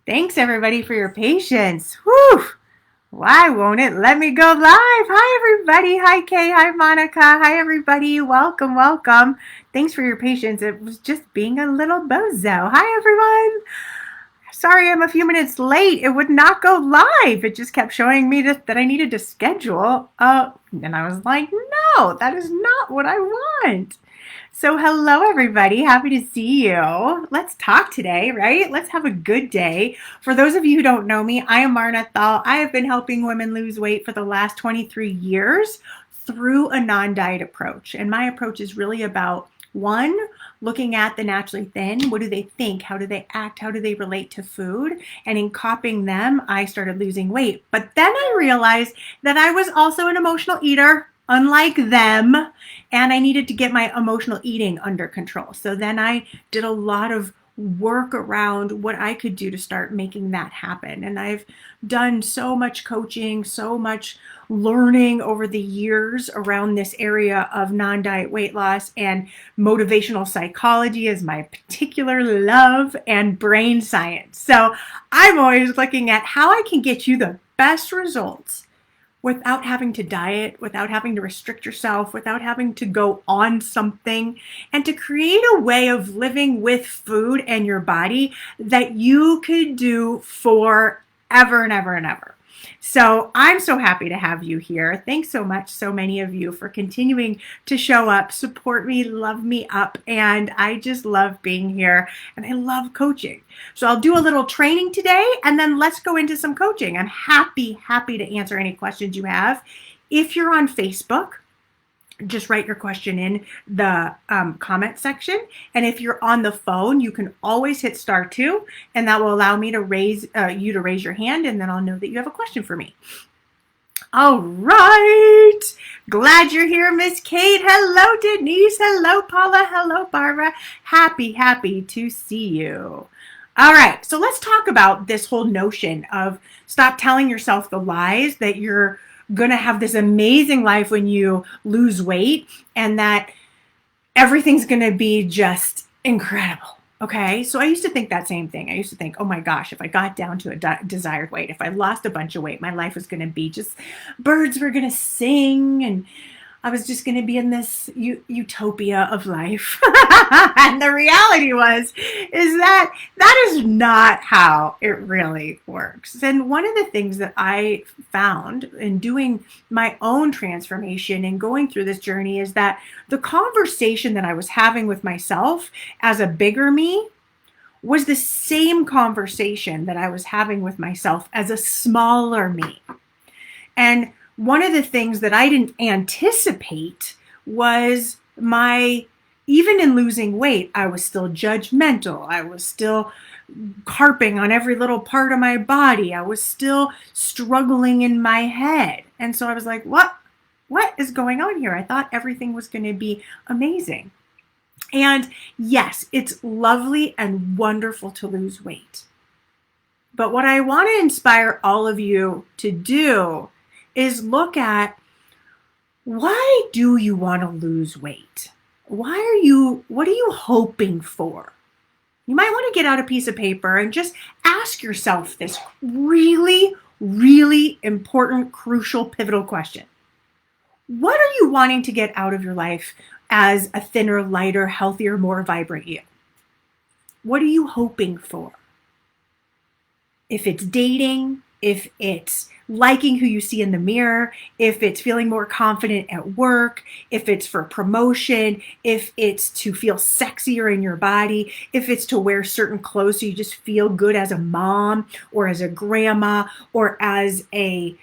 Thanks everybody for your patience. Whew! Why won't it let me go live? Hi everybody. Hi Kay. Hi Monica. Hi everybody. Welcome, welcome. Thanks for your patience. It was just being a little bozo. Hi everyone. Sorry I'm a few minutes late. It would not go live. It just kept showing me that I needed to schedule. And I was like, no, that is not what I want. So hello everybody, happy to see you. Let's talk today, right? Let's have a good day. For those of you who don't know me, I am Marna Thall. I have been helping women lose weight for the last 23 years through a non-diet approach. And my approach is really about one, looking at the naturally thin. What do they think? How do they act? How do they relate to food? And in copying them, I started losing weight. But then I realized that I was also an emotional eater, unlike them, and I needed to get my emotional eating under control. So then I did a lot of work around what I could do to start making that happen. And I've done so much coaching, so much learning over the years around this area of non-diet weight loss, and motivational psychology is my particular love, and brain science. So I'm always looking at how I can get you the best results without having to diet, without having to restrict yourself, without having to go on something, and to create a way of living with food and your body that you could do forever and ever and ever. So I'm so happy to have you here. Thanks so much, so many of you, for continuing to show up, support me, love me up, and I just love being here, and I love coaching. So I'll do a little training today, and then let's go into some coaching. I'm happy to answer any questions you have. If you're on Facebook, just write your question in the comment section. And if you're on the phone, you can always hit *2, and that will allow me to raise you to raise your hand, and then I'll know that you have a question for me. All right. Glad you're here, Miss Kate. Hello, Denise. Hello, Paula. Hello, Barbara. Happy to see you. All right. So let's talk about this whole notion of stop telling yourself the lies that you're going to have this amazing life when you lose weight, and that everything's going to be just incredible. Okay. So I used to think that same thing. I used to think, oh my gosh, if I got down to a desired weight, if I lost a bunch of weight, my life was going to be just, birds were going to sing, and I was just going to be in this utopia of life. And the reality is that is not how it really works. And one of the things that I found in doing my own transformation and going through this journey is that the conversation that I was having with myself as a bigger me was the same conversation that I was having with myself as a smaller me. And one of the things that I didn't anticipate was even in losing weight, I was still judgmental. I was still carping on every little part of my body. I was still struggling in my head. And so I was like, what is going on here? I thought everything was going to be amazing. And yes, it's lovely and wonderful to lose weight. But what I want to inspire all of you to do is look at, why do you want to lose weight? What are you hoping for? You might want to get out a piece of paper and just ask yourself this really, really important, crucial, pivotal question. What are you wanting to get out of your life as a thinner, lighter, healthier, more vibrant you? What are you hoping for? If it's dating, if it's liking who you see in the mirror, if it's feeling more confident at work, if it's for promotion, if it's to feel sexier in your body, if it's to wear certain clothes so you just feel good as a mom or as a grandma or as a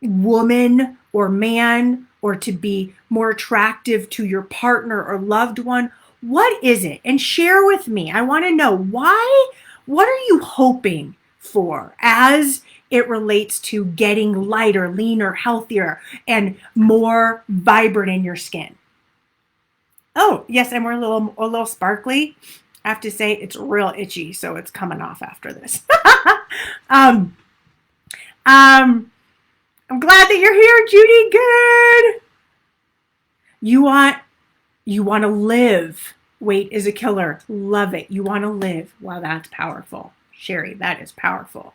woman or man, or to be more attractive to your partner or loved one. What is it? And share with me. I want to know why. What are you hoping for as it relates to getting lighter, leaner, healthier, and more vibrant in your skin? Oh, yes, and we're a little sparkly. I have to say it's real itchy, so it's coming off after this. I'm glad that you're here, Judy. Good. You want to live. Weight is a killer. Love it. You want to live. Wow, that's powerful. Sherry, that is powerful.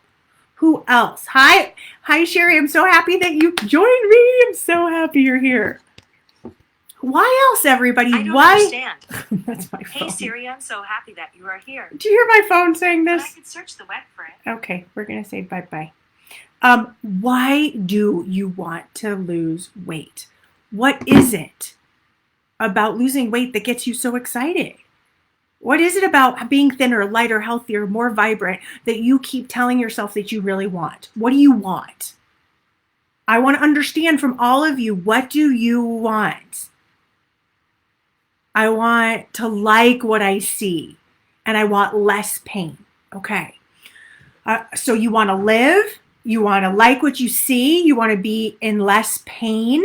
Who else? Hi, Sherry. I'm so happy that you joined me. I'm so happy you're here. Why else, everybody? I don't understand. That's my phone. Hey Siri, I'm so happy that you are here. Do you hear my phone saying this? But I could search the web for it. Okay, we're gonna say bye-bye. Why do you want to lose weight? What is it about losing weight that gets you so excited? What is it about being thinner, lighter, healthier, more vibrant that you keep telling yourself that you really want? What do you want? I want to understand from all of you, what do you want? I want to like what I see, and I want less pain. Okay. So you want to live, you want to like what you see, you want to be in less pain,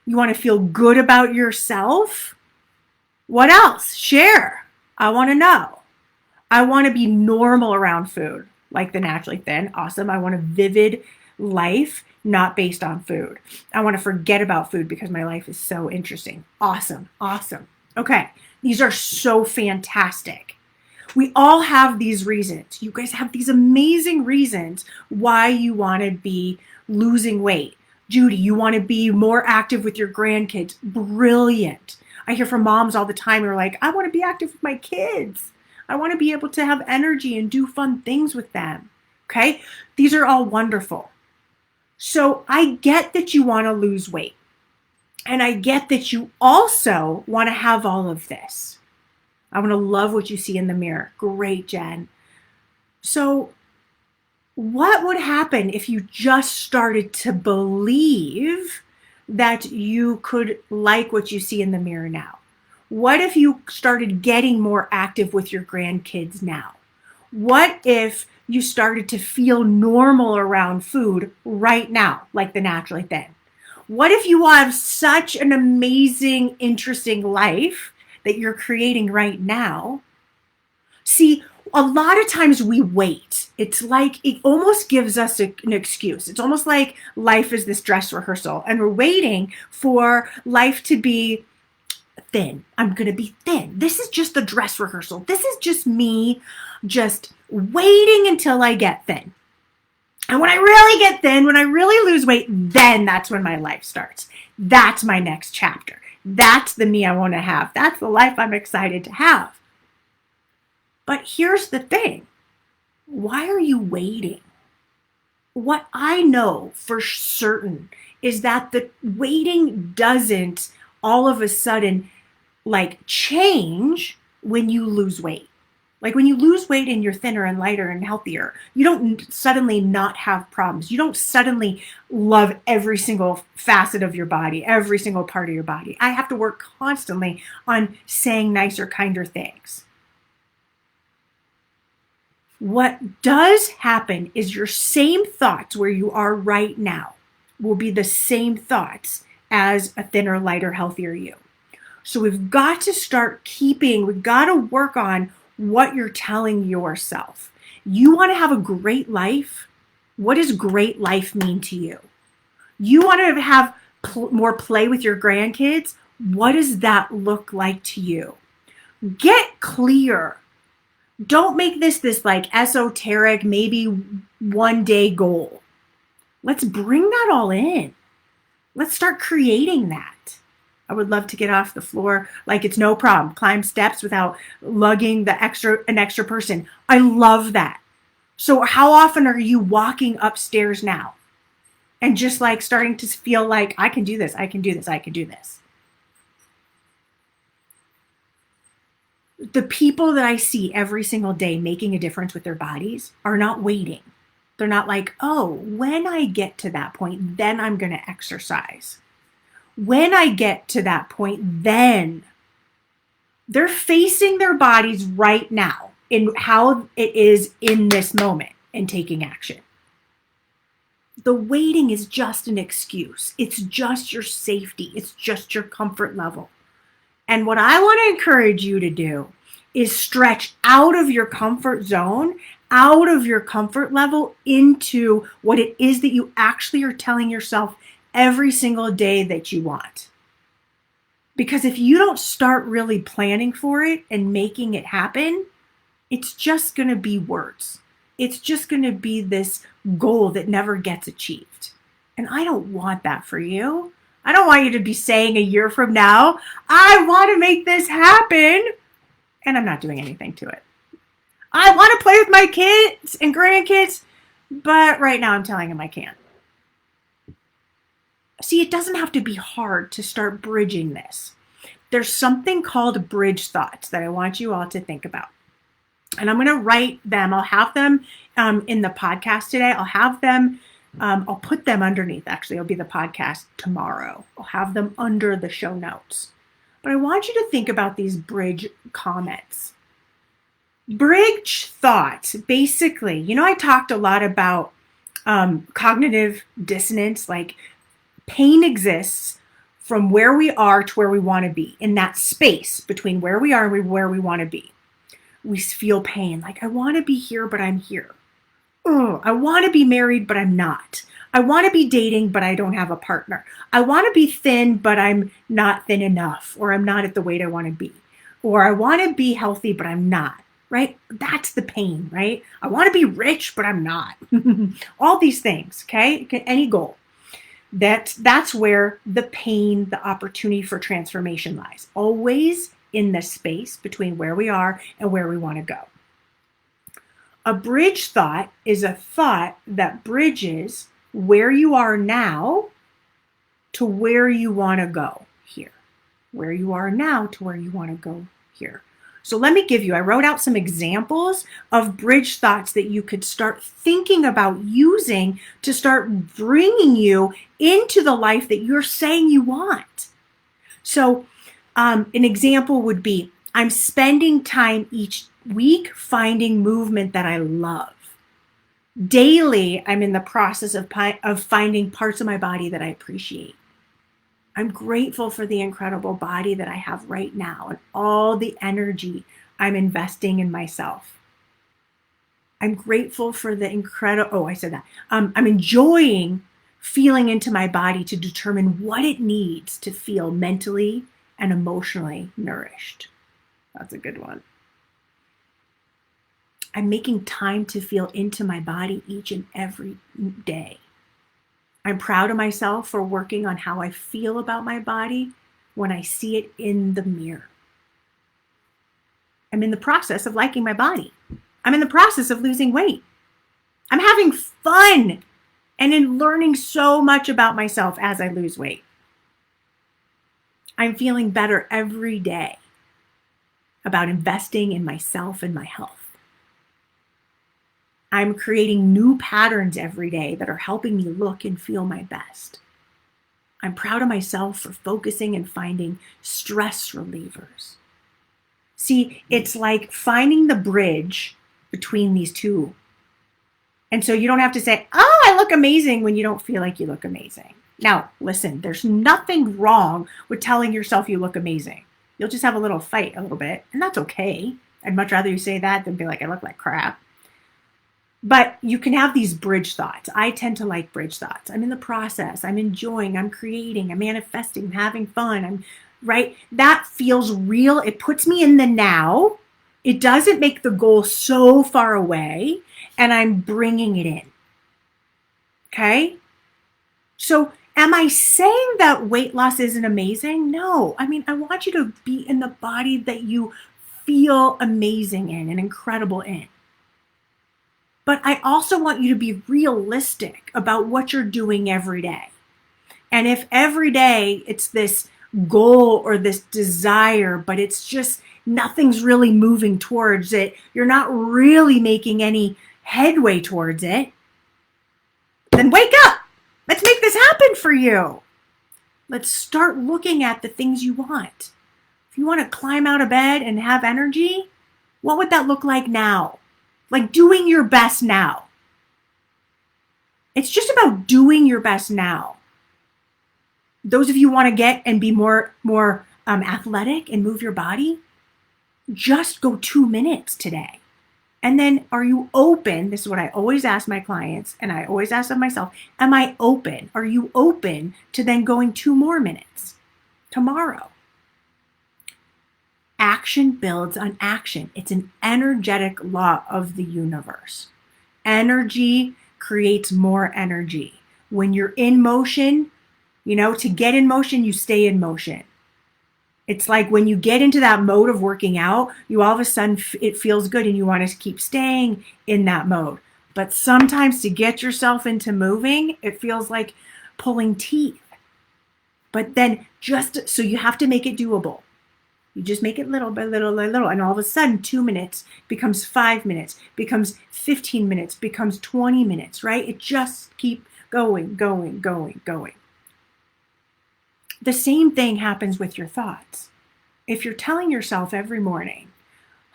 you want to feel good about yourself. What else? Share. I want to know. I want to be normal around food, like the naturally thin. Awesome. I want a vivid life, not based on food. I want to forget about food because my life is so interesting. Awesome. Awesome. Okay. These are so fantastic. We all have these reasons. You guys have these amazing reasons why you want to be losing weight. Judy, you want to be more active with your grandkids. Brilliant. I hear from moms all the time who are like, I want to be active with my kids. I want to be able to have energy and do fun things with them. Okay? These are all wonderful. So I get that you want to lose weight. And I get that you also want to have all of this. I want to love what you see in the mirror. Great, Jen. So what would happen if you just started to believe that you could like what you see in the mirror now? What if you started getting more active with your grandkids now? What if you started to feel normal around food right now, like the naturally thin? What if you have such an amazing, interesting life that you're creating right now? See, a lot of times we wait. It's like it almost gives us an excuse. It's almost like life is this dress rehearsal and we're waiting for life to be thin. I'm going to be thin. This is just the dress rehearsal. This is just me just waiting until I get thin. And when I really get thin, when I really lose weight, then that's when my life starts. That's my next chapter. That's the me I want to have. That's the life I'm excited to have. But here's the thing. Why are you waiting? What I know for certain is that the waiting doesn't all of a sudden change when you lose weight. Like when you lose weight and you're thinner and lighter and healthier, you don't suddenly not have problems. You don't suddenly love every single facet of your body, every single part of your body. I have to work constantly on saying nicer, kinder things. What does happen is your same thoughts where you are right now will be the same thoughts as a thinner, lighter, healthier you. So we've got to work on what you're telling yourself. You want to have a great life? What does great life mean to you? You want to have more play with your grandkids? What does that look like to you? Get clear. Don't make this esoteric, maybe one day goal. Let's bring that all in. Let's start creating that. I would love to get off the floor like it's no problem. Climb steps without lugging an extra person. I love that. So how often are you walking upstairs now and just starting to feel like I can do this, I can do this, I can do this? The people that I see every single day making a difference with their bodies are not waiting. They're not like, oh, when I get to that point, then I'm going to exercise. When I get to that point, then they're facing their bodies right now in how it is in this moment and taking action. The waiting is just an excuse. It's just your safety. It's just your comfort level. And what I want to encourage you to do is stretch out of your comfort zone, out of your comfort level into what it is that you actually are telling yourself every single day that you want. Because if you don't start really planning for it and making it happen, it's just going to be words. it's just going to be this goal that never gets achieved. And I don't want that for you. I don't want you to be saying a year from now, I want to make this happen, and I'm not doing anything to it. I want to play with my kids and grandkids, but right now I'm telling them I can't. See, it doesn't have to be hard to start bridging this. There's something called bridge thoughts that I want you all to think about. And I'm going to write them. I'll have them in the podcast today. I'll have them, I'll put them underneath. Actually, it'll be the podcast tomorrow. I'll have them under the show notes. But I want you to think about these bridge comments. Bridge thoughts, basically, I talked a lot about cognitive dissonance, like pain exists from where we are to where we want to be, in that space between where we are and where we want to be. We feel pain, like I want to be here, but I'm here. I want to be married, but I'm not. I want to be dating, but I don't have a partner. I want to be thin, but I'm not thin enough, or I'm not at the weight I want to be. Or I want to be healthy, but I'm not, right? That's the pain, right? I want to be rich, but I'm not. All these things, okay? Any goal. That's where the pain, the opportunity for transformation lies. Always in the space between where we are and where we want to go. A bridge thought is a thought that bridges where you are now to where you want to go here. Where you are now to where you want to go here. So let me give you, I wrote out some examples of bridge thoughts that you could start thinking about using to start bringing you into the life that you're saying you want. So an example would be, I'm spending time each week finding movement that I love. Daily, I'm in the process of finding parts of my body that I appreciate. I'm grateful for the incredible body that I have right now and all the energy I'm investing in myself. I'm grateful for the incredible, I'm enjoying feeling into my body to determine what it needs to feel mentally and emotionally nourished. That's a good one. I'm making time to feel into my body each and every day. I'm proud of myself for working on how I feel about my body when I see it in the mirror. I'm in the process of liking my body. I'm in the process of losing weight. I'm having fun and in learning so much about myself as I lose weight. I'm feeling better every day about investing in myself and my health. I'm creating new patterns every day that are helping me look and feel my best. I'm proud of myself for focusing and finding stress relievers. See, it's like finding the bridge between these two. And so you don't have to say, oh, I look amazing when you don't feel like you look amazing. Now, listen, there's nothing wrong with telling yourself you look amazing. You'll just have a little fight a little bit, and that's okay. I'd much rather you say that than be like, I look like crap. But you can have these bridge thoughts. I tend to like bridge thoughts. I'm in the process. I'm enjoying. I'm creating. I'm manifesting. I'm having fun. Right? That feels real. It puts me in the now. It doesn't make the goal so far away. And I'm bringing it in. Okay? So am I saying that weight loss isn't amazing? No. I mean, I want you to be in the body that you feel amazing in and incredible in. But I also want you to be realistic about what you're doing every day. And if every day it's this goal or this desire, but it's just nothing's really moving towards it, you're not really making any headway towards it, then wake up. Let's make this happen for you. Let's start looking at the things you want. If you want to climb out of bed and have energy, what would that look like now? Like doing your best now. It's just about doing your best now. Those of you who want to get and be more athletic and move your body, just go 2 minutes today. And then are you open? This is what I always ask my clients, and I always ask of myself, am I open? Are you open to then going 2 more minutes tomorrow? Action builds on action. It's an energetic law of the universe. Energy creates more energy. When you're in motion, to get in motion, you stay in motion. It's like when you get into that mode of working out, you all of a sudden, it feels good and you want to keep staying in that mode. But sometimes to get yourself into moving, it feels like pulling teeth. But then so you have to make it doable. You just make it little by little by little. And all of a sudden, 2 minutes becomes 5 minutes, becomes 15 minutes, becomes 20 minutes, right? It just keeps going, going, going, going. The same thing happens with your thoughts. If you're telling yourself every morning,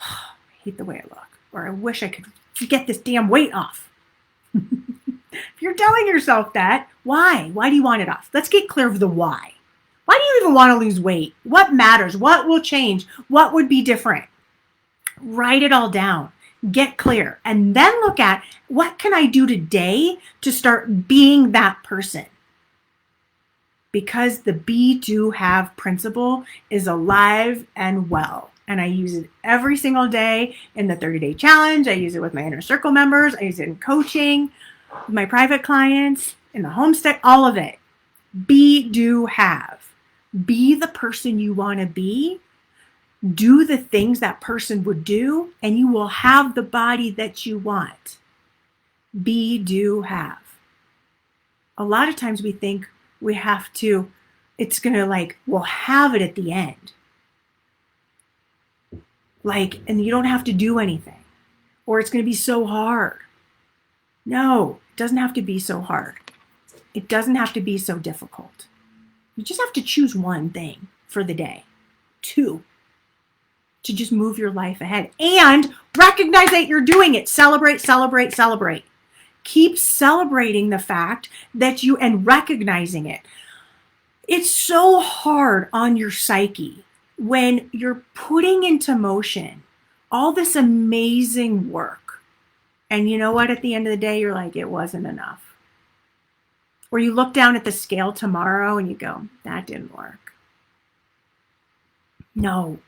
oh, I hate the way I look, or I wish I could get this damn weight off. If you're telling yourself that, why? Why do you want it off? Let's get clear of the why. Why do you even want to lose weight? What matters? What will change? What would be different? Write it all down. Get clear. And then look at, what can I do today to start being that person? Because the be, do, have principle is alive and well. And I use it every single day in the 30-day challenge. I use it with my inner circle members. I use it in coaching, with my private clients, in the homestead, all of it. Be, do, have. Be the person you want to be. Do the things that person would do, and you will have the body that you want. Be, do, have. A lot of times we think we have to, it's going to we'll have it at the end. And you don't have to do anything. Or it's going to be so hard. No, it doesn't have to be so hard. It doesn't have to be so difficult. You just have to choose one thing for the day. 2, to just move your life ahead. And recognize that you're doing it. Celebrate, celebrate, celebrate. Keep celebrating the fact that and recognizing it. It's so hard on your psyche when you're putting into motion all this amazing work. And you know what? At the end of the day, you're like, it wasn't enough. Or you look down at the scale tomorrow and you go, that didn't work. No.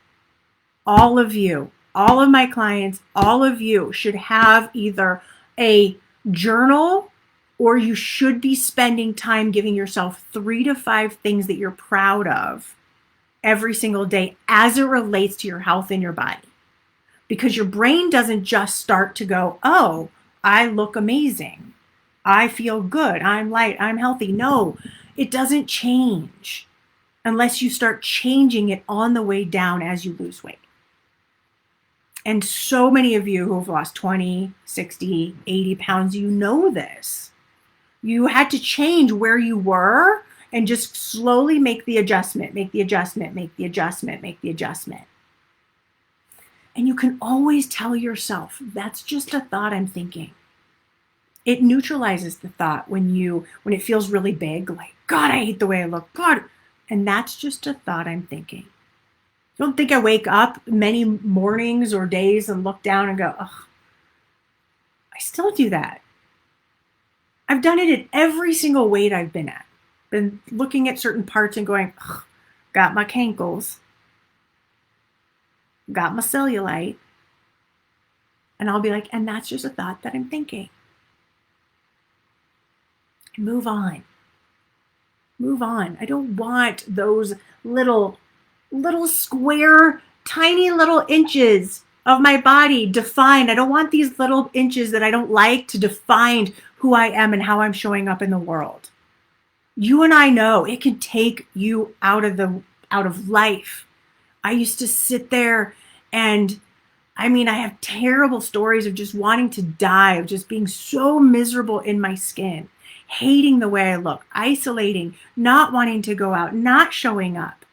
All of you, all of my clients, all of you should have either a journal, or you should be spending time giving yourself 3 to 5 things that you're proud of every single day as it relates to your health and your body. Because your brain doesn't just start to go, oh, I look amazing. I feel good. I'm light. I'm healthy. No, it doesn't change unless you start changing it on the way down as you lose weight. And so many of you who have lost 20, 60, 80 pounds, you know this. You had to change where you were and just slowly make the adjustment, make the adjustment, make the adjustment, make the adjustment. And you can always tell yourself, that's just a thought I'm thinking. It neutralizes the thought when it feels really big, like, God, I hate the way I look. God. And that's just a thought I'm thinking. Don't think I wake up many mornings or days and look down and go, ugh, I still do that. I've done it at every single weight I've been at. Been looking at certain parts and going, ugh, got my cankles, got my cellulite. And I'll be like, and that's just a thought that I'm thinking. Move on. Move on. I don't want those little square, tiny little inches of my body defined. I don't want these little inches that I don't like to define who I am and how I'm showing up in the world. You and I know it can take you out of life. I used to sit there and I have terrible stories of just wanting to die, of just being so miserable in my skin, hating the way I look, isolating, not wanting to go out, not showing up.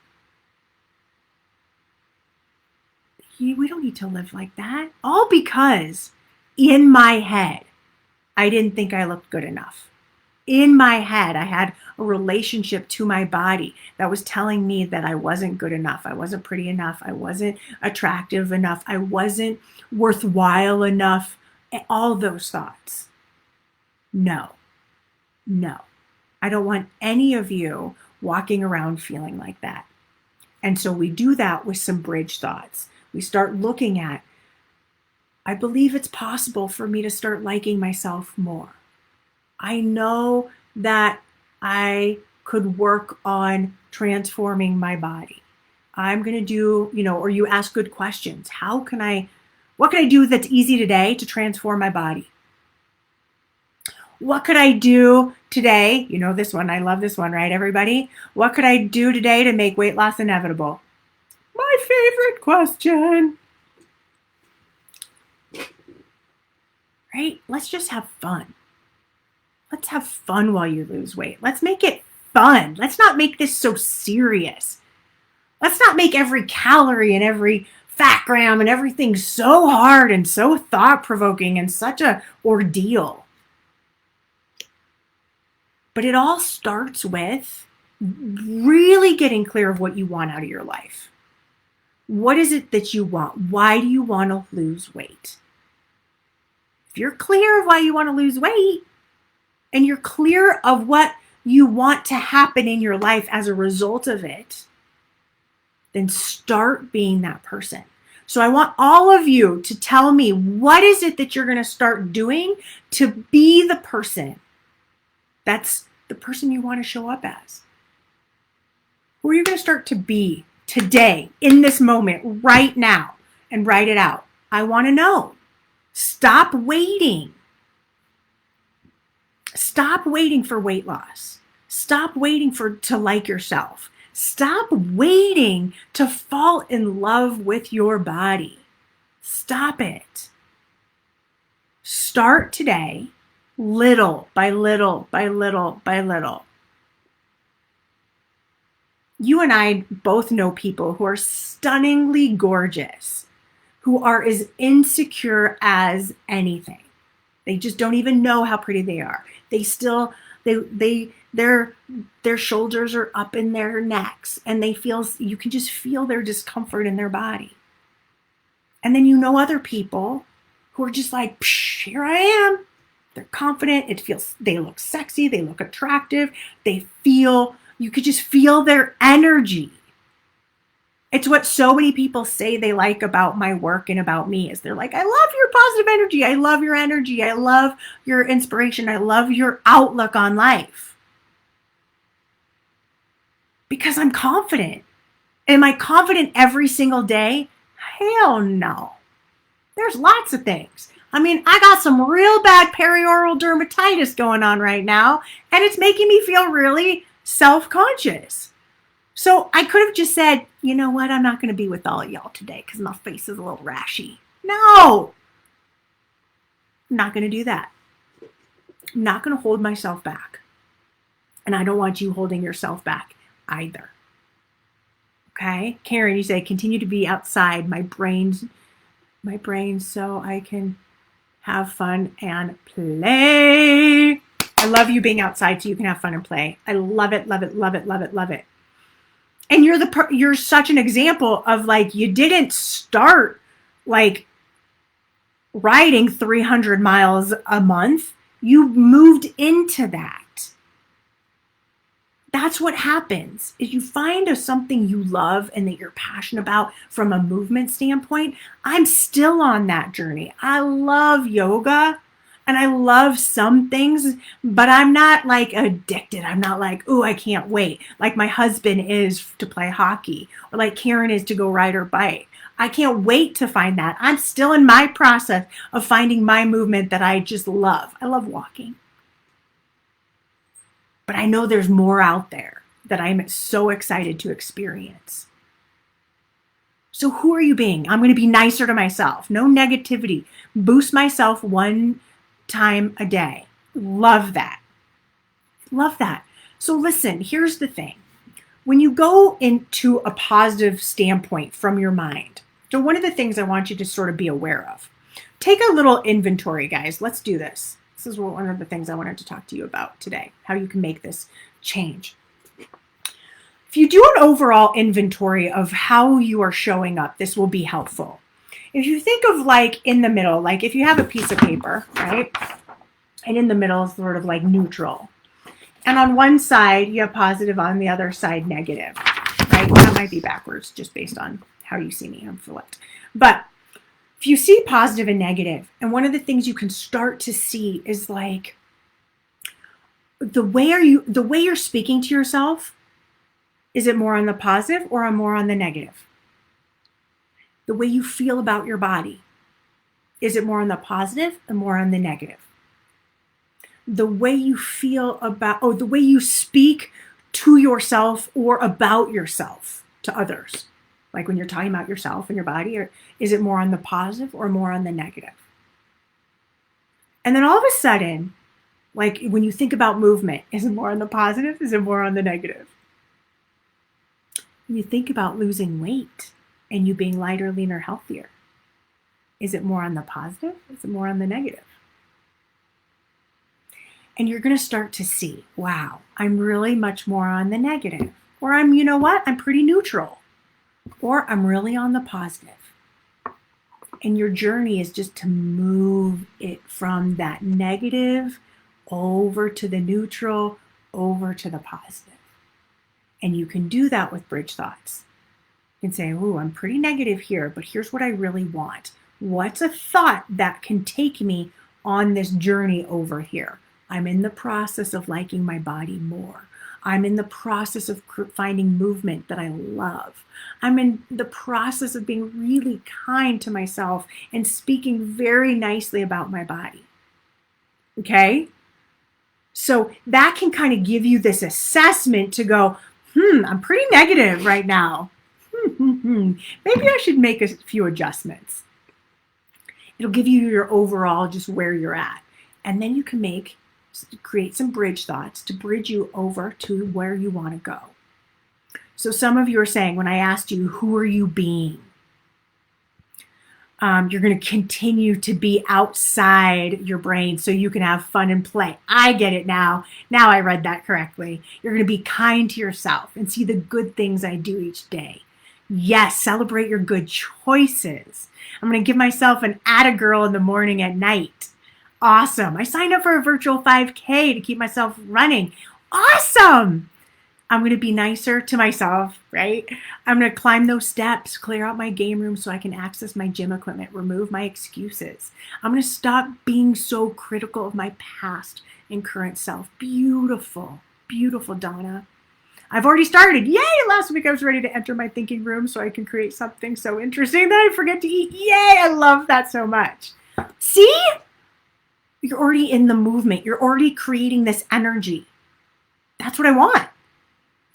We don't need to live like that. All because in my head, I didn't think I looked good enough. In my head, I had a relationship to my body that was telling me that I wasn't good enough. I wasn't pretty enough. I wasn't attractive enough. I wasn't worthwhile enough. All those thoughts. No. I don't want any of you walking around feeling like that. And so we do that with some bridge thoughts. We start looking at, I believe it's possible for me to start liking myself more. I know that I could work on transforming my body. I'm going to do, or you ask good questions. What can I do that's easy today to transform my body? What could I do today? You know this one. I love this one, right, everybody? What could I do today to make weight loss inevitable? My favorite question. Right? Let's just have fun. Let's have fun while you lose weight. Let's make it fun. Let's not make this so serious. Let's not make every calorie and every fat gram and everything so hard and so thought-provoking and such an ordeal. But it all starts with really getting clear of what you want out of your life. What is it that you want? Why do you want to lose weight? If you're clear of why you want to lose weight, and you're clear of what you want to happen in your life as a result of it, then start being that person. So I want all of you to tell me, what is it that you're going to start doing to be the person that's the person you want to show up as? Who are you going to start to be today, in this moment, right now, and write it out? I want to know. Stop waiting. Stop waiting for weight loss. Stop waiting to like yourself. Stop waiting to fall in love with your body. Stop it. Start today, little by little by little by little. You and I both know people who are stunningly gorgeous, who are as insecure as anything. They just don't even know how pretty they are. Their shoulders are up in their necks, and you can just feel their discomfort in their body. And then you know other people who are just like, here I am. They're confident. They look sexy. They look attractive. You could just feel their energy. It's what so many people say they like about my work and about me, is they're like, I love your positive energy. I love your energy. I love your inspiration. I love your outlook on life. Because I'm confident. Am I confident every single day? Hell no. There's lots of things. I mean, I got some real bad perioral dermatitis going on right now, and it's making me feel really self-conscious. So I could have just said, you know what, I'm not going to be with all of y'all today because my face is a little rashy. No, I'm not going to do that. I'm not going to hold myself back. And I don't want you holding yourself back either. Okay? Karen, you say, continue to be outside my brain so I can have fun and play. I love you being outside so you can have fun and play. I love it, love it, love it, love it, love it. And you're such an example of, like, you didn't start like riding 300 miles a month. You moved into that. That's what happens, is you find something you love and that you're passionate about from a movement standpoint. I'm still on that journey. I love yoga. And I love some things, but I'm not like addicted. I'm not like, ooh, I can't wait. Like my husband is to play hockey, or like Karen is to go ride her bike. I can't wait to find that. I'm still in my process of finding my movement that I just love. I love walking. But I know there's more out there that I'm so excited to experience. So who are you being? I'm going to be nicer to myself. No negativity. Boost myself one time a day. Love that. Love that. So listen, here's the thing. When you go into a positive standpoint from your mind, so one of the things I want you to sort of be aware of, take a little inventory, guys. Let's do this. This is one of the things I wanted to talk to you about today, how you can make this change. If you do an overall inventory of how you are showing up, this will be helpful. If you think of, like, in the middle, like if you have a piece of paper, right? And in the middle is sort of like neutral. And on one side, you have positive, on the other side, negative, right? That might be backwards just based on how you see me. I'm flipped. But if if you see positive and negative, and one of the things you can start to see is like the way you're speaking to yourself, is it more on the positive or more on the negative? The way you feel about your body, is it more on the positive or more on the negative? The way you feel about, or the way you speak to yourself or about yourself to others, like when you're talking about yourself and your body, or is it more on the positive or more on the negative? And then all of a sudden, like when you think about movement, is it more on the positive? Is it more on the negative? When you think about losing weight and you being lighter, leaner, healthier, is it more on the positive? Is it more on the negative? And you're going to start to see, wow, I'm really much more on the negative. Or I'm, you know what, I'm pretty neutral. Or I'm really on the positive. And your journey is just to move it from that negative over to the neutral, over to the positive. And you can do that with bridge thoughts. You can say, ooh, I'm pretty negative here, but here's what I really want. What's a thought that can take me on this journey over here? I'm in the process of liking my body more. I'm in the process of finding movement that I love. I'm in the process of being really kind to myself and speaking very nicely about my body. Okay? So that can kind of give you this assessment to go, I'm pretty negative right now. Maybe I should make a few adjustments. It'll give you your overall, just where you're at. And then you can create some bridge thoughts to bridge you over to where you want to go. So some of you are saying, when I asked you, who are you being? You're going to continue to be outside your brain so you can have fun and play. I get it now. Now I read that correctly. You're going to be kind to yourself and see the good things I do each day. Yes, celebrate your good choices. I'm going to give myself an atta girl in the morning and night. Awesome. I signed up for a virtual 5K to keep myself running. Awesome. I'm going to be nicer to myself, right? I'm going to climb those steps, clear out my game room so I can access my gym equipment, remove my excuses. I'm going to stop being so critical of my past and current self. Beautiful, beautiful, Donna. I've already started. Yay! Last week I was ready to enter my thinking room so I can create something so interesting that I forget to eat. Yay! I love that so much. See? You're already in the movement. You're already creating this energy. That's what I want.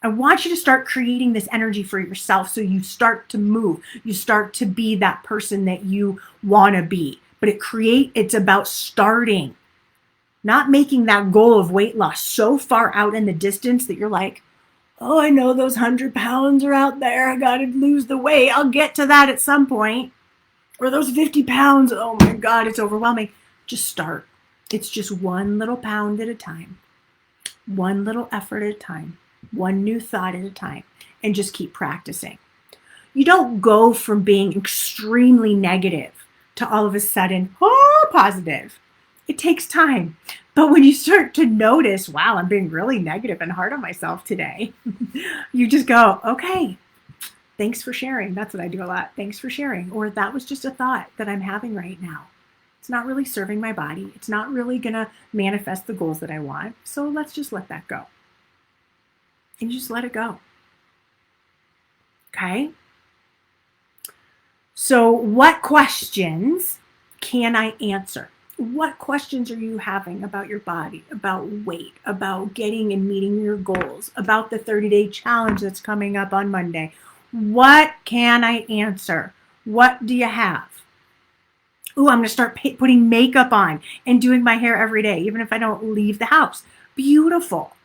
I want you to start creating this energy for yourself so you start to move. You start to be that person that you want to be. But it's about starting, not making that goal of weight loss so far out in the distance that you're like, oh, I know those 100 pounds are out there. I got to lose the weight. I'll get to that at some point. Or those 50 pounds, oh my God, it's overwhelming. Just start. It's just one little pound at a time, one little effort at a time, one new thought at a time, and just keep practicing. You don't go from being extremely negative to all of a sudden, positive. It takes time. But when you start to notice, wow, I'm being really negative and hard on myself today, you just go, okay, thanks for sharing. That's what I do a lot. Thanks for sharing. Or that was just a thought that I'm having right now. It's not really serving my body. It's not really going to manifest the goals that I want. So let's just let that go. And you just let it go. Okay? So what questions can I answer? What questions are you having about your body, about weight, about getting and meeting your goals, about the 30-day challenge that's coming up on Monday? What can I answer? What do you have? Ooh, I'm going to start putting makeup on and doing my hair every day, even if I don't leave the house. Beautiful.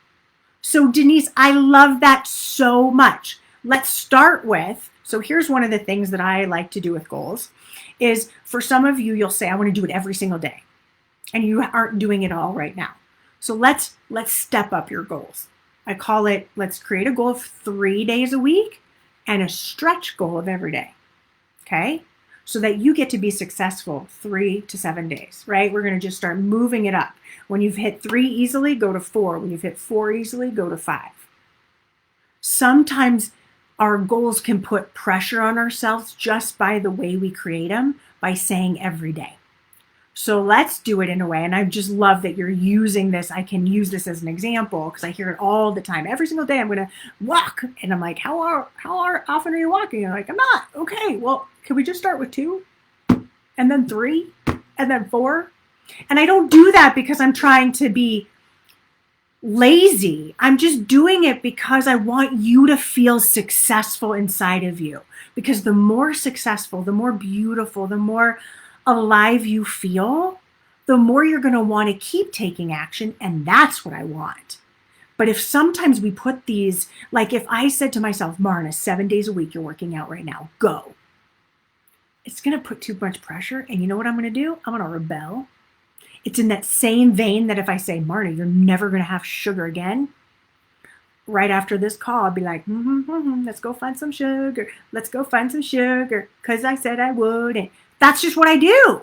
So Denise, I love that so much. Let's start with, so here's one of the things that I like to do with goals is for some of you, you'll say, I want to do it every single day. And you aren't doing it all right now. So let's step up your goals. I call it, let's create a goal of 3 days a week and a stretch goal of every day. Okay? So that you get to be successful 3 to 7 days, right? We're going to just start moving it up. When you've hit 3 easily, go to 4. When you've hit 4 easily, go to 5. Sometimes our goals can put pressure on ourselves just by the way we create them, by saying every day. So let's do it in a way. And I just love that you're using this. I can use this as an example because I hear it all the time. Every single day I'm going to walk. And I'm like, how often are you walking? And I'm like, I'm not. Okay, well, can we just start with 2 and then 3 and then 4? And I don't do that because I'm trying to be lazy. I'm just doing it because I want you to feel successful inside of you. Because the more successful, the more beautiful, the more alive you feel, the more you're going to want to keep taking action. And that's what I want. But if sometimes we put these, like if I said to myself, Marna, 7 days a week, you're working out right now, go. It's going to put too much pressure. And you know what I'm going to do? I'm going to rebel. It's in that same vein that if I say, Marna, you're never going to have sugar again. Right after this call, I'll be like, let's go find some sugar. Let's go find some sugar because I said I would. And that's just what I do.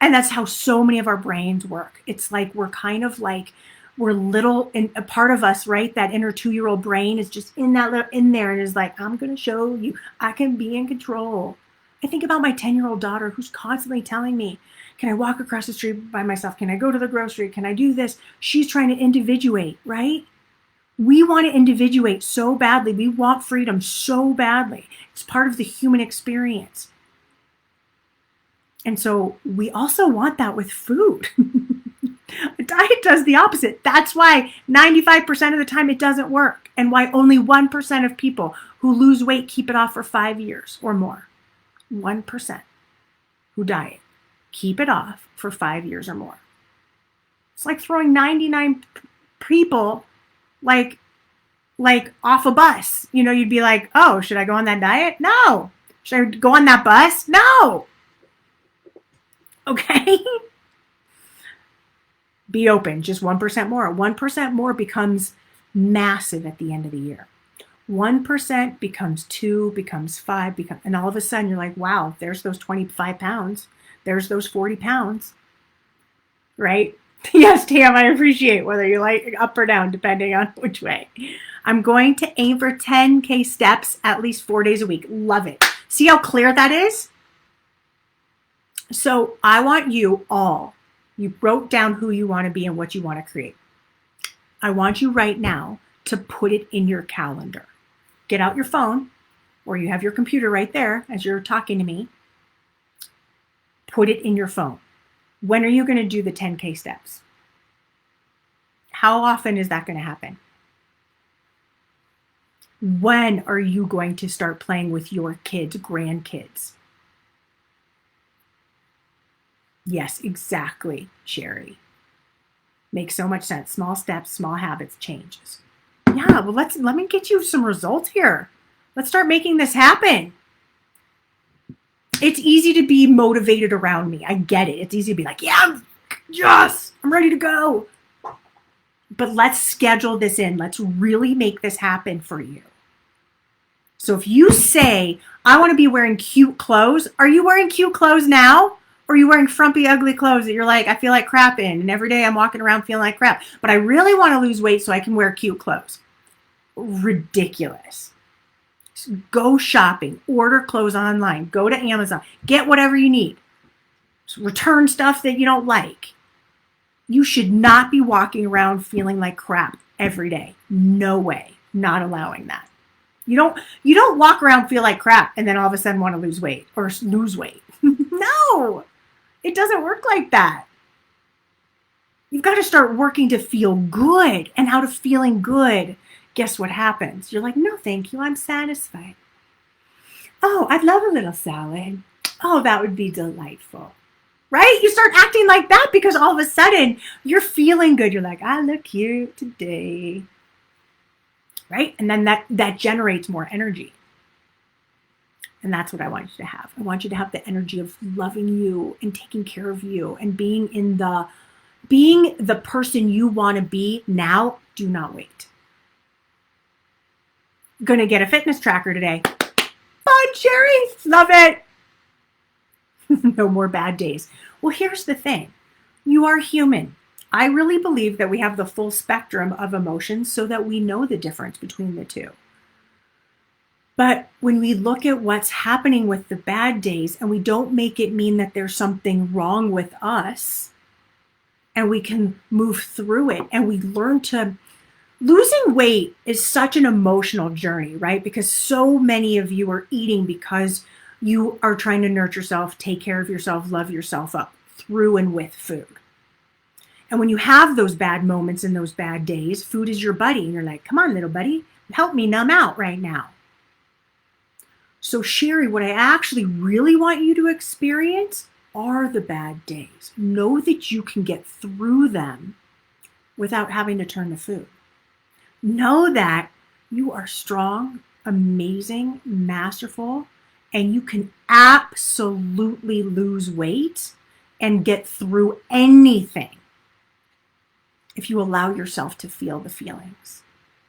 And that's how so many of our brains work. It's like we're kind of like, we're little, and a part of us, right? That inner 2-year-old brain is just in there and is like, I'm going to show you I can be in control. I think about my 10-year-old daughter who's constantly telling me, can I walk across the street by myself? Can I go to the grocery? Can I do this? She's trying to individuate, right? We want to individuate so badly. We want freedom so badly. It's part of the human experience. And so we also want that with food. A diet does the opposite. That's why 95% of the time it doesn't work, and why only 1% of people who lose weight keep it off for 5 years or more. 1% who diet keep it off for 5 years or more. It's like throwing 99 people like off a bus. You know, you'd be like, oh, should I go on that diet? No. Should I go on that bus? No. Okay. Be open, just 1% more. 1% more becomes massive at the end of the year. 1% becomes 2, becomes 5, and all of a sudden you're like, wow, there's those 25 pounds. There's those 40 pounds, right? Yes, Tam, I appreciate whether you like up or down, depending on which way. I'm going to aim for 10K steps at least 4 days a week. Love it. See how clear that is? So I want you all, you wrote down who you want to be and what you want to create. I want you right now to put it in your calendar. Get out your phone, or you have your computer right there as you're talking to me. Put it in your phone. When are you going to do the 10K steps? How often is that going to happen? When are you going to start playing with your kids, grandkids? Yes, exactly, Sherry. Makes so much sense. Small steps, small habits, changes. Yeah, well, let me get you some results here. Let's start making this happen. It's easy to be motivated around me. I get it. It's easy to be like, yeah, I'm ready to go. But let's schedule this in. Let's really make this happen for you. So if you say, I want to be wearing cute clothes, are you wearing cute clothes now? Or are you wearing frumpy, ugly clothes that you're like, I feel like crap in, and every day I'm walking around feeling like crap, but I really want to lose weight so I can wear cute clothes? Ridiculous. Go shopping, order clothes online, go to Amazon, get whatever you need. Return stuff that you don't like. You should not be walking around feeling like crap every day. No way. Not allowing that. You don't walk around feel like crap and then all of a sudden want to lose weight or lose weight. No, it doesn't work like that. You've got to start working to feel good, and out of feeling good, guess what happens? You're like, no, thank you. I'm satisfied. Oh, I'd love a little salad. Oh, that would be delightful. Right? You start acting like that because all of a sudden you're feeling good. You're like, I look cute today. Right? And then that generates more energy. And that's what I want you to have. I want you to have the energy of loving you and taking care of you and being the person you want to be now. Do not wait. Gonna get a fitness tracker today. Fun, Sherry. Love it. No more bad days. Well, here's the thing. You are human. I really believe that we have the full spectrum of emotions so that we know the difference between the two. But when we look at what's happening with the bad days and we don't make it mean that there's something wrong with us, and we can move through it and we learn to. Losing weight is such an emotional journey, right? Because so many of you are eating because you are trying to nurture yourself, take care of yourself, love yourself up through and with food. And when you have those bad moments and those bad days, food is your buddy. And you're like, come on, little buddy, help me numb out right now. So Sherry, what I actually really want you to experience are the bad days. Know that you can get through them without having to turn to food. Know that you are strong, amazing, masterful, and you can absolutely lose weight and get through anything if you allow yourself to feel the feelings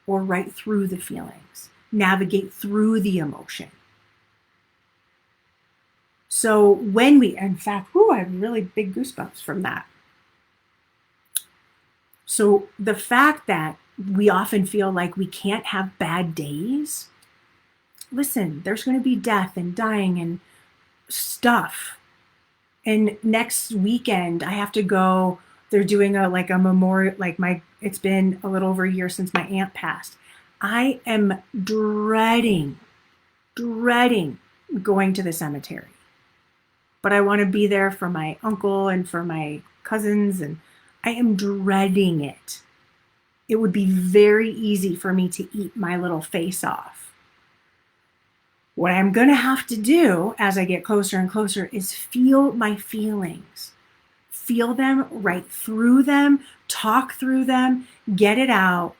or right through the feelings, navigate through the emotion. So when we, in fact, I have really big goosebumps from that. So the fact that we often feel like we can't have bad days. Listen, there's going to be death and dying and stuff. And next weekend, I have to go. They're doing a memorial, it's been a little over a year since my aunt passed. I am dreading going to the cemetery. But I want to be there for my uncle and for my cousins, and I am dreading it. It would be very easy for me to eat my little face off. What I'm going to have to do as I get closer and closer is feel my feelings. Feel them, right through them, talk through them, get it out,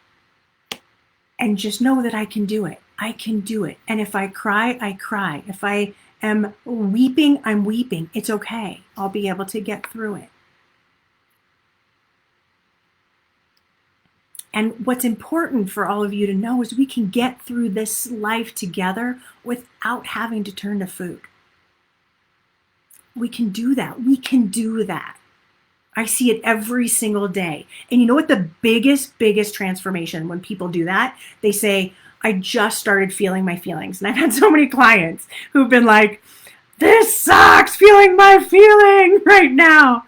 and just know that I can do it. I can do it. And if I cry, I cry. If I am weeping, I'm weeping. It's okay. I'll be able to get through it. And what's important for all of you to know is we can get through this life together without having to turn to food. We can do that. We can do that. I see it every single day. And you know what the biggest transformation when people do that? They say, I just started feeling my feelings. And I've had so many clients who've been like, this sucks, feeling my feeling right now.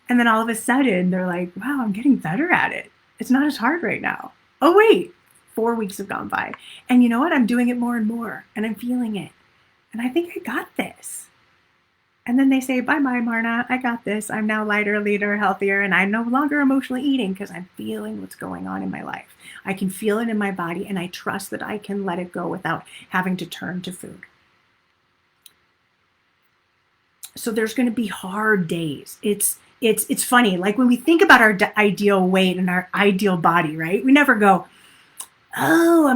And then all of a sudden they're like, wow, I'm getting better at it. It's not as hard right now. Oh, wait, 4 weeks have gone by. And you know what? I'm doing it more and more, and I'm feeling it. And I think I got this. And then they say, bye-bye, Marna. I got this. I'm now lighter, leaner, healthier, and I'm no longer emotionally eating because I'm feeling what's going on in my life. I can feel it in my body, and I trust that I can let it go without having to turn to food. So there's going to be hard days. It's funny, like when we think about our ideal weight and our ideal body, right? We never go, oh,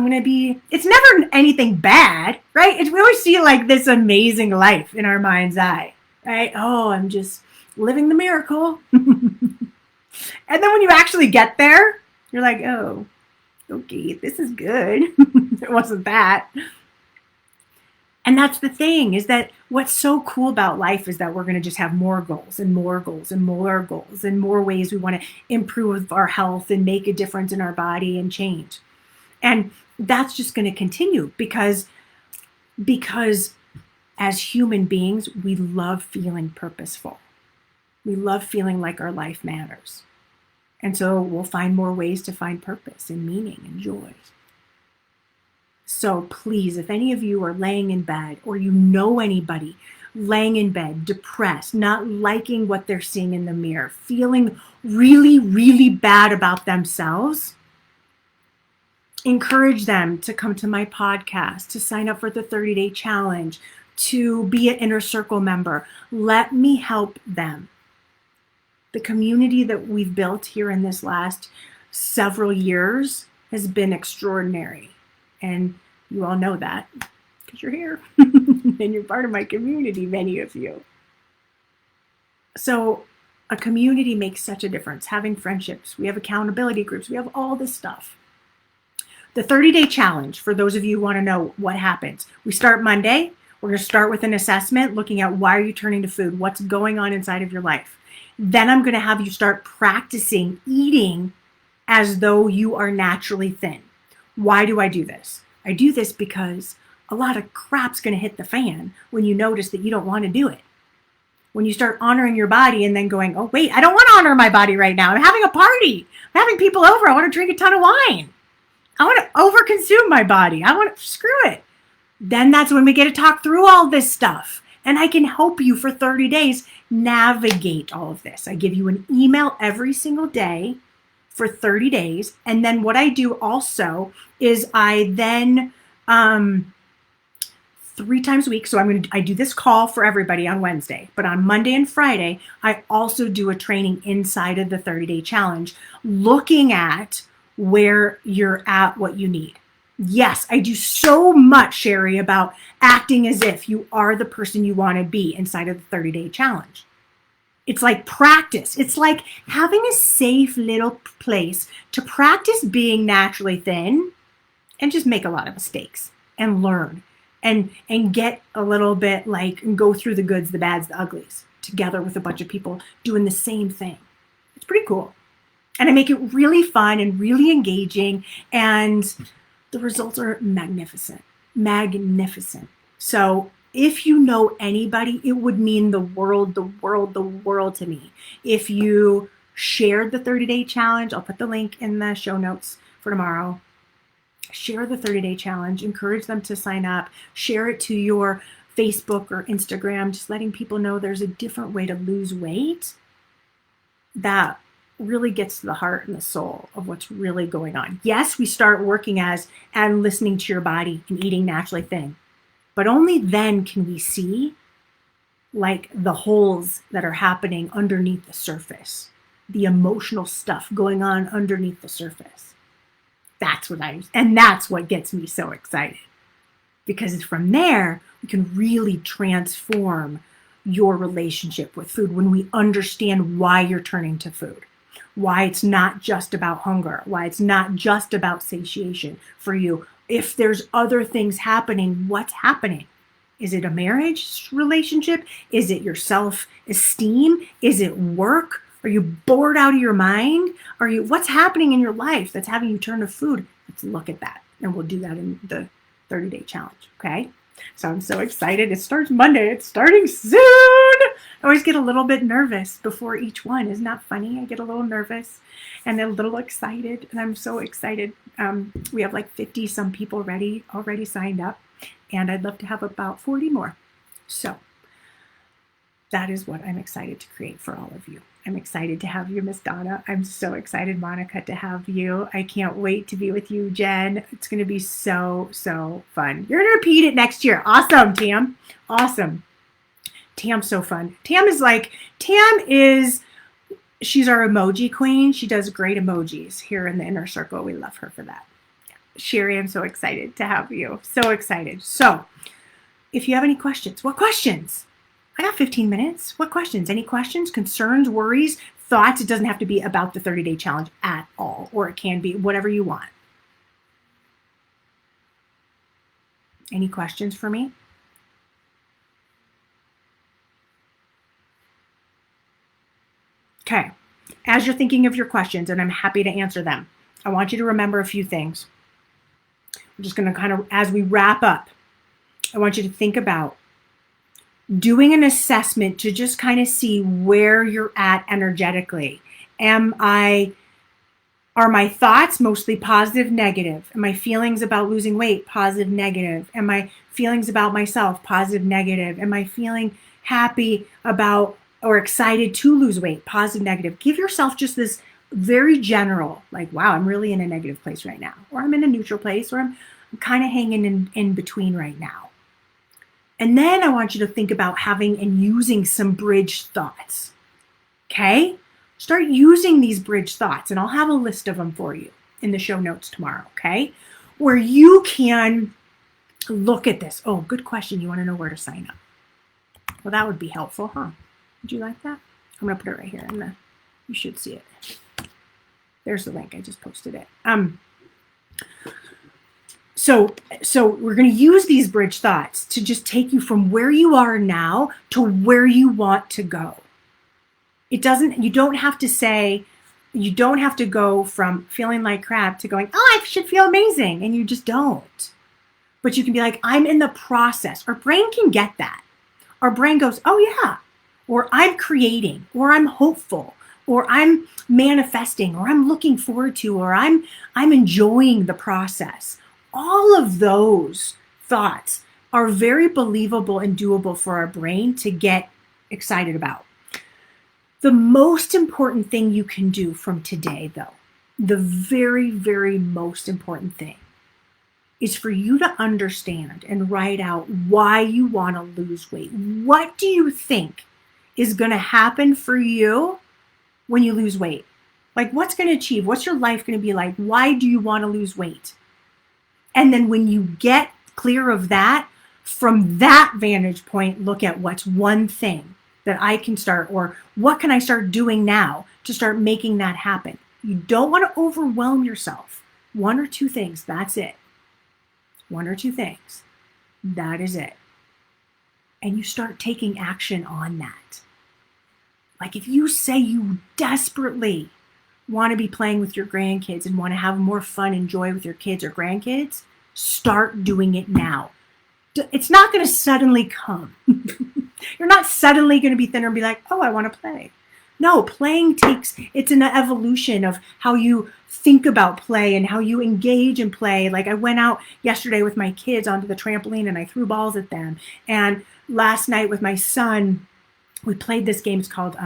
it's never anything bad, right? We always see like this amazing life in our mind's eye, right? Oh, I'm just living the miracle. And then when you actually get there, you're like, oh, okay, this is good. It wasn't that. And that's the thing, is that what's so cool about life is that we're going to just have more goals and more goals and more goals and more ways we want to improve our health and make a difference in our body and change. And that's just going to continue because as human beings, we love feeling purposeful. We love feeling like our life matters. And so we'll find more ways to find purpose and meaning and joy. So please, if any of you are laying in bed or you know anybody laying in bed, depressed, not liking what they're seeing in the mirror, feeling really, really bad about themselves, encourage them to come to my podcast, to sign up for the 30-day challenge, to be an inner circle member. Let me help them. The community that we've built here in this last several years has been extraordinary. And you all know that because you're here and you're part of my community, many of you. So a community makes such a difference. Having friendships, we have accountability groups, we have all this stuff. The 30-day challenge, for those of you who want to know what happens, we start Monday. We're going to start with an assessment, looking at why are you turning to food? What's going on inside of your life? Then I'm going to have you start practicing eating as though you are naturally thin. Why do I do this? I do this because a lot of crap's going to hit the fan when you notice that you don't want to do it. When you start honoring your body and then going, oh, wait, I don't want to honor my body right now. I'm having a party. I'm having people over. I want to drink a ton of wine. I want to overconsume my body. I want to screw it. Then that's when we get to talk through all this stuff. And I can help you for 30 days navigate all of this. I give you an email every single day for 30 days. And then what I do also is I then 3 times a week. So I do this call for everybody on Wednesday, but on Monday and Friday, I also do a training inside of the 30-day challenge, looking at where you're at, what you need. Yes, I do so much, Sherry, about acting as if you are the person you want to be inside of the 30-day challenge. It's like practice. It's like having a safe little place to practice being naturally thin and just make a lot of mistakes and learn and get a little bit and go through the goods, the bads, the uglies together with a bunch of people doing the same thing. It's pretty cool. And I make it really fun and really engaging, and the results are magnificent. So if you know anybody, it would mean the world to me if you shared the 30-day challenge. I'll put the link in the show notes for tomorrow. Share the 30-day challenge, encourage them to sign up, share it to your Facebook or Instagram, just letting people know there's a different way to lose weight that really gets to the heart and the soul of what's really going on. Yes, we start working and listening to your body and eating naturally thin, but only then can we see the holes that are happening underneath the surface, the emotional stuff going on underneath the surface. That's what gets me so excited, because from there, we can really transform your relationship with food when we understand why you're turning to food, why it's not just about hunger, why it's not just about satiation for you. If there's other things happening, what's happening? Is it a marriage relationship? Is it your self-esteem? Is it work? Are you bored out of your mind? What's happening in your life that's having you turn to food? Let's look at that. And we'll do that in the 30-day challenge. Okay. So I'm so excited. It starts Monday. It's starting soon. I always get a little bit nervous before each one. Isn't that funny? I get a little nervous and a little excited, and I'm so excited. We have 50 some people already signed up, and I'd love to have about 40 more. So that is what I'm excited to create for all of you. I'm excited to have you, Miss Donna. I'm so excited, Monica, to have you. I can't wait to be with you, Jen. It's going to be so fun. You're going to repeat it next year. Awesome, Tam. Awesome. Tam's so fun. She's our emoji queen. She does great emojis here in the inner circle. We love her for that. Sherry, I'm so excited to have you. So excited. So if you have any questions, what questions? I got 15 minutes. What questions? Any questions, concerns, worries, thoughts? It doesn't have to be about the 30-day challenge at all, or it can be whatever you want. Any questions for me? Okay. As you're thinking of your questions, and I'm happy to answer them, I want you to remember a few things. I'm just going to as we wrap up, I want you to think about doing an assessment to just see where you're at energetically. Are my thoughts mostly positive, negative? Are my feelings about losing weight positive, negative? Are my feelings about myself positive, negative? Am I feeling happy about or excited to lose weight, positive, negative? Give yourself just this very general, wow, I'm really in a negative place right now, or I'm in a neutral place, or I'm kind of hanging in between right now. And then I want you to think about having and using some bridge thoughts. Okay? Start using these bridge thoughts, and I'll have a list of them for you in the show notes tomorrow, okay? Where you can look at this. Oh, good question. You want to know where to sign up. Well, that would be helpful, huh? Would you like that? I'm going to put it right here you should see it. There's the link. I just posted it. So we're going to use these bridge thoughts to just take you from where you are now to where you want to go. You don't have to go from feeling like crap to going, oh, I should feel amazing. And you just don't. But you can be like, I'm in the process. Our brain can get that. Our brain goes, oh yeah, or I'm creating, or I'm hopeful, or I'm manifesting, or I'm looking forward to, or I'm enjoying the process. All of those thoughts are very believable and doable for our brain to get excited about. The most important thing you can do from today, though, the very, very most important thing is for you to understand and write out why you want to lose weight. What do you think is going to happen for you when you lose weight? Like, what's going to achieve? What's your life going to be like? Why do you want to lose weight? And then when you get clear of that, from that vantage point, look at what's one thing that I can start, or what can I start doing now to start making that happen? You don't want to overwhelm yourself. One or two things, that's it. One or two things. That is it. And you start taking action on that. Like if you say you desperately want to be playing with your grandkids and want to have more fun and joy with your kids or grandkids, start doing it now. It's not going to suddenly come. You're not suddenly going to be thinner and be like, oh, I want to play. No, playing it's an evolution of how you think about play and how you engage in play. Like I went out yesterday with my kids onto the trampoline and I threw balls at them. And last night with my son, we played this game. It's called,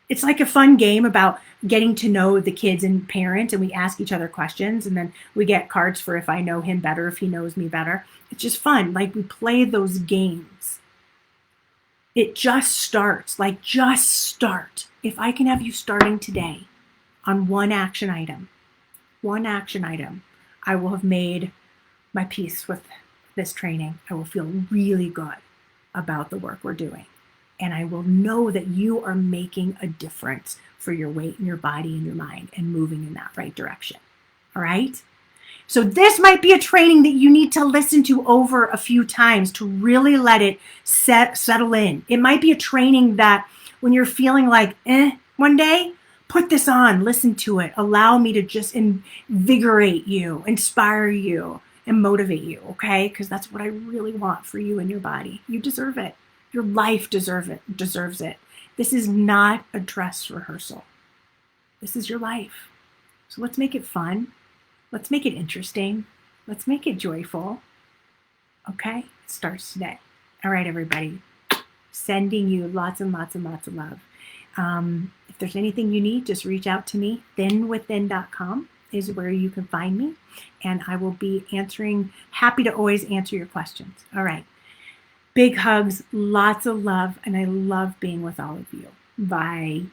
it's like a fun game about getting to know the kids and parent, and we ask each other questions, and then we get cards for if I know him better, if he knows me better. It's just fun. Like we play those games. It just starts, just start. If I can have you starting today on one action item, I will have made my peace with this training. I will feel really good about the work we're doing. And I will know that you are making a difference for your weight and your body and your mind and moving in that right direction. All right? So this might be a training that you need to listen to over a few times to really let it settle in. It might be a training that when you're feeling like, one day, put this on, listen to it. Allow me to just invigorate you, inspire you, and motivate you, okay? Because that's what I really want for you and your body. You deserve it. Your life deserves it. This is not a dress rehearsal. This is your life. So let's make it fun. Let's make it interesting. Let's make it joyful. Okay? It starts today. All right, everybody. Sending you lots and lots and lots of love. If there's anything you need, just reach out to me. thinwithin.com is where you can find me. And I will be happy to always answer your questions. All right. Big hugs, lots of love, and I love being with all of you. Bye.